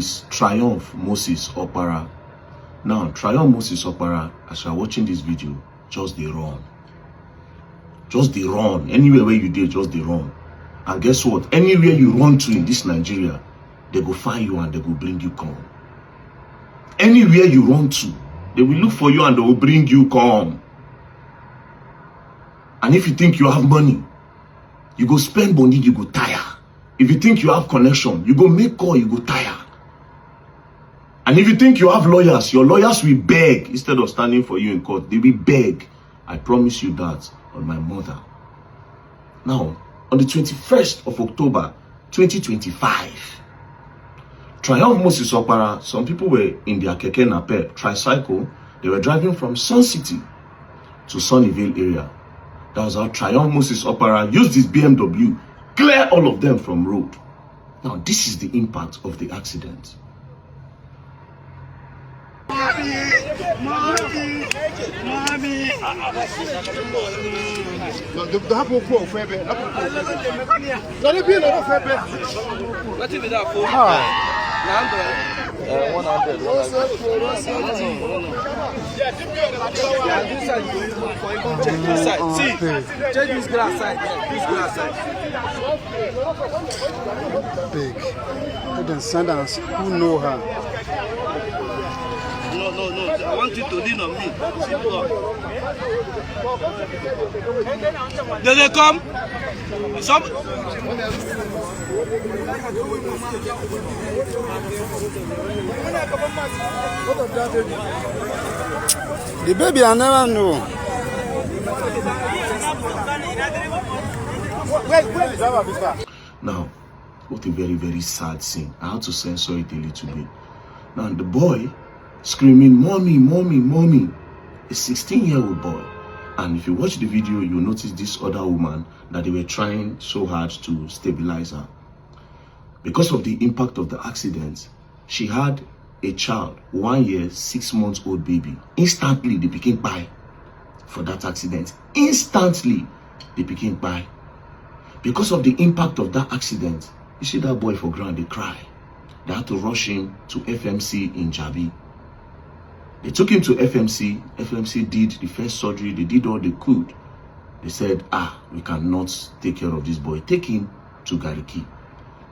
is Triumph Moses Okpara. Now, Triumph Moses Okpara, as you are watching this video, just they run. Just they run. Anywhere where you did, just they run. And guess what? Anywhere you run to in this Nigeria, they go find you and they will bring you come. Anywhere you run to, they will look for you and they will bring you come. And if you think you have money, you go spend money, you go tire. If you think you have connection, you go make call, you go tire. And if you think you have lawyers, your lawyers will beg instead of standing for you in court. They will beg. I promise you that on my mother. Now, on the 21st of October, 2025, Triumph Moses Okpara, some people were in their keke napep, tricycle. They were driving from Sun City to Sunnyvale area. That was how Triumph Moses Okpara used his BMW, clear all of them from road. Now, this is the impact of the accident. Mommy. See, check this glass side. This glass side. Big. Put them sandals. Who know her? No. I want you to lean on me. Did they come? Some. The baby, I never know. Now, what a very, very sad scene. I had to censor it a little bit. Now, the boy screaming, "Mommy, mommy, mommy." A 16-year-old boy. And if you watch the video, you'll notice this other woman that they were trying so hard to stabilize her. Because of the impact of the accident, she had a child, 1 year, 6 months old baby. Instantly, they became by for that accident. Instantly, they became by. Because of the impact of that accident, you see that boy for ground, they cry. They had to rush him to FMC in Jabi. They took him to FMC. FMC did the first surgery. They did all they could. They said, we cannot take care of this boy. Take him to Gariki.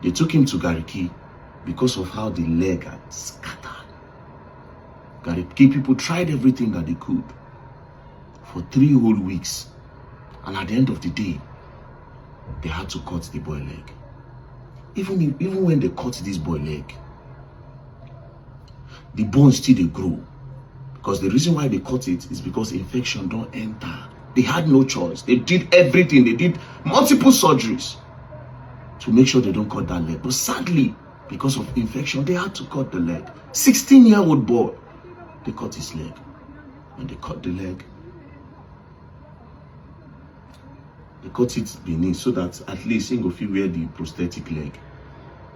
They took him to Gariki because of how the leg had scattered. Gariki people tried everything that they could for 3 whole weeks. And at the end of the day, they had to cut the boy leg. Even when they cut this boy leg, the bone still they grow. Because the reason why they cut it is because infection don't enter. They had no choice. They did everything. They did multiple surgeries to make sure they don't cut that leg. But sadly, because of infection, they had to cut the leg. 16-year-old boy, they cut his leg. When they cut the leg, they cut it beneath so that at least he go fit wear the prosthetic leg.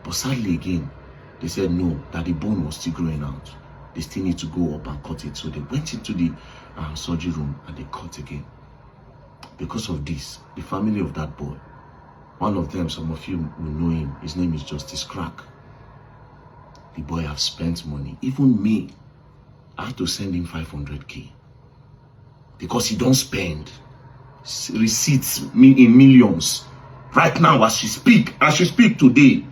But sadly again, they said no, that the bone was still growing out. They still need to go up and cut it. So they went into the surgery room and they cut again. Because of this, the family of that boy, one of them, some of you will know him, his name is Justice Crack. The boy have spent money. Even me, I had to send him 500K. Because he don't spend receipts in millions. Right now, as you speak today,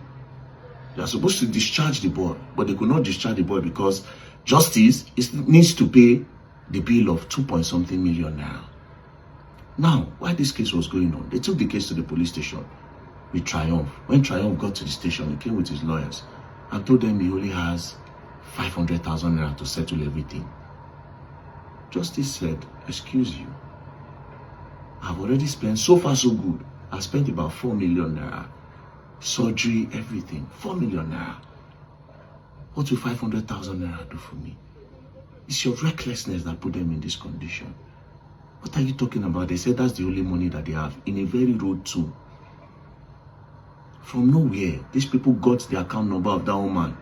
they are supposed to discharge the boy, but they could not discharge the boy because justice needs to pay the bill of 2-point-something million naira. Now, while this case was going on, they took the case to the police station with Triumph. When Triumph got to the station, he came with his lawyers and told them he only has 500,000 naira to settle everything. Justice said, "Excuse you, I've already spent, so far so good, I spent about 4 million naira. Surgery, everything, 4 million naira. What will 500,000 naira do for me? It's your recklessness that put them in this condition. What are you talking about?" They said that's the only money that they have in a very road too. From nowhere, these people got the account number of that woman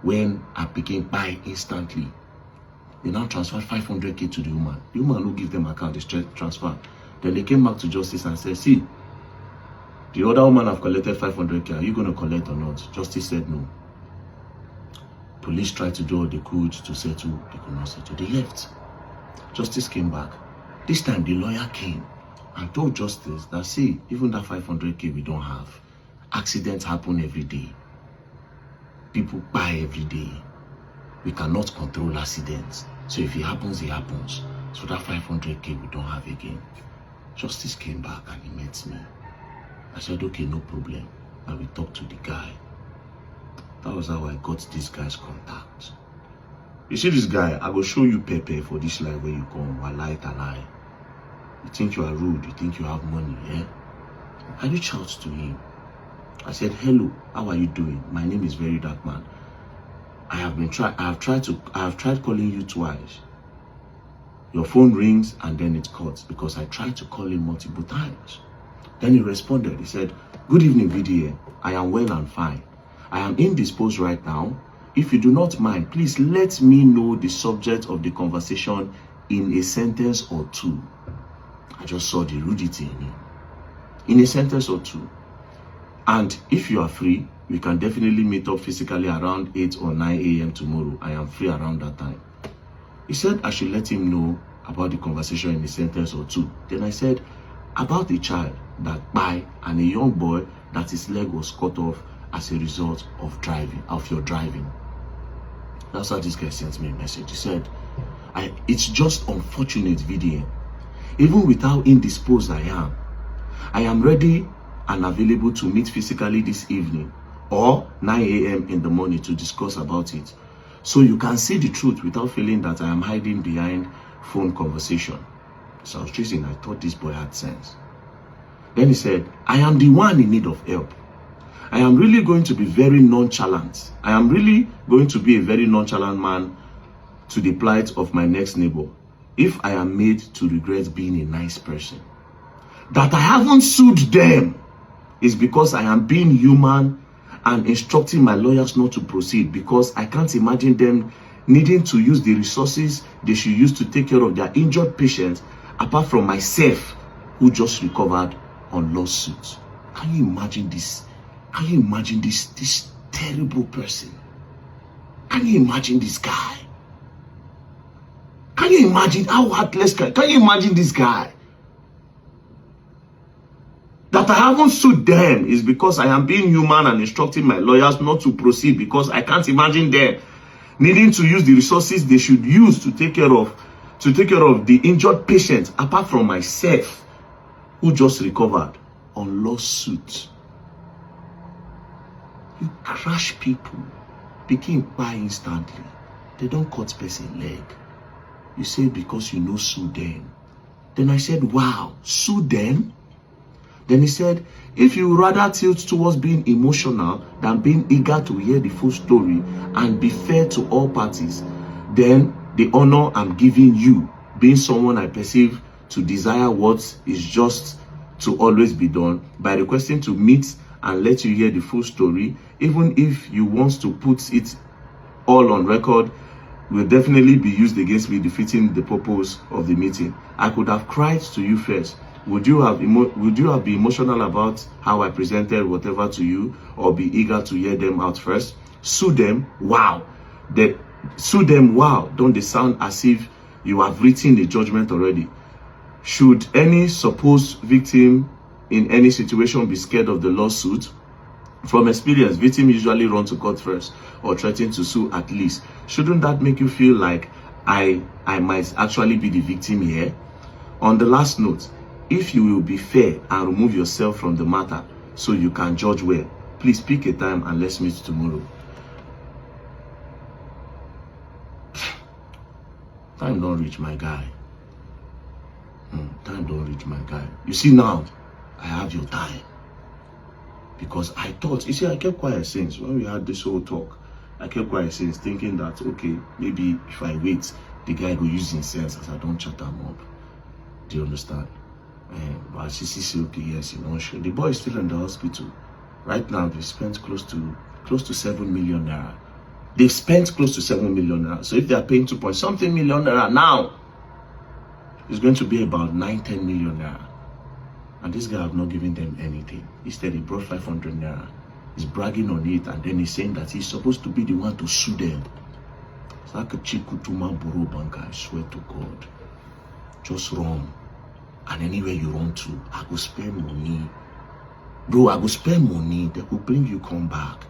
when I became by instantly. They now transferred 500K to the woman. The woman who give them account, they transfer. Then they came back to justice and said, "See, the other woman have collected 500K. Are you going to collect or not?" Justice said no. Police tried to do all they could to settle. They could not settle. They left. Justice came back. This time the lawyer came and told justice that, see, even that 500k we don't have. Accidents happen every day. People buy every day. We cannot control accidents. So if it happens, it happens. So that 500k we don't have again. Justice came back and he met me. I said, okay, no problem. I will talk to the guy. That was how I got this guy's contact. You see this guy, I will show you Pepe for this life where you come. Walai. You think you are rude, you think you have money, eh? I reached out to him. I said, hello, how are you doing? My name is Very Dark Man. I have tried calling you twice. Your phone rings and then it cuts because I tried to call him multiple times. Then he responded. He said, good evening, VDM. I am well and fine. I am indisposed right now. If you do not mind, please let me know the subject of the conversation in a sentence or two. I just saw the rudity in him. In a sentence or two. And if you are free, we can definitely meet up physically around 8 or 9 a.m. tomorrow. I am free around that time. He said I should let him know about the conversation in a sentence or two. Then I said, about a child that died and a young boy that his leg was cut off as a result of your driving. That's how this guy sent me a message. He said, it's just unfortunate, VDM. Even with how indisposed I am ready and available to meet physically this evening or 9 a.m. in the morning to discuss about it. So you can see the truth without feeling that I am hiding behind phone conversation. So I was choosing, I thought this boy had sense. Then he said, I am the one in need of help. I am really going to be very nonchalant. I am really going to be a very nonchalant man to the plight of my next neighbor if I am made to regret being a nice person. That I haven't sued them is because I am being human and instructing my lawyers not to proceed, because I can't imagine them needing to use the resources they should use to take care of their injured patients apart from myself, who just recovered on lawsuits. Can you imagine this? Can you imagine this terrible person? Can you imagine this guy? Can you imagine how heartless can you imagine this guy? That I haven't sued them is because I am being human and instructing my lawyers not to proceed, because I can't imagine them needing to use the resources they should use to take care of the injured patient apart from myself, who just recovered on lawsuit. You crash people, begin by instantly. They don't cut person leg. You say because you know sue them. Then I said, wow, sue them? Then he said, if you rather tilt towards being emotional than being eager to hear the full story and be fair to all parties, then the honor I'm giving you, being someone I perceive to desire what is just to always be done, by requesting to meet and let you hear the full story, even if you want to put it all on record, will definitely be used against me, defeating the purpose of the meeting. I could have cried to you first. Would you have been emotional about how I presented whatever to you, or be eager to hear them out first? Sue them, wow. Sue them, wow. Don't they sound as if you have written a judgment already? Should any supposed victim in any situation be scared of the lawsuit? From experience, victims usually run to court first or threaten to sue at least. Shouldn't that make you feel like I might actually be the victim here? On the last note, if you will be fair and remove yourself from the matter so you can judge well, please pick a time and let's meet tomorrow. Time don't reach, my guy. Time don't reach, my guy. You see now, I have your time. Because I thought, you see, I kept quiet since when we had this whole talk. I kept quiet since, thinking that, okay, maybe if I wait, the guy will use his sense as I don't shut him up. Do you understand? But she said, okay, yes, you know, sure. The boy is still in the hospital. Right now, they've spent close to 7 million naira. They've spent close to 7 million naira. So if they are paying 2 point something million naira now, it's going to be about 9-10 million naira. And this guy have not given them anything. Instead, he brought 500 naira. He's bragging on it, and then he's saying that he's supposed to be the one to sue them. Like a Chikutuma Buru Banka, I swear to God. Just run. And anywhere you run to, I go spend money. Bro, I go spend money. They will bring you come back.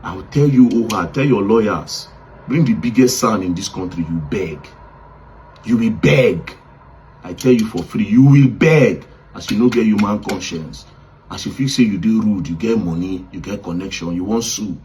I will tell you, I tell your lawyers, bring the biggest son in this country, you beg. You will beg. I tell you for free, you will beg. As you don't get human conscience. As you feel say you do rude, you get money, you get connection, you want sue.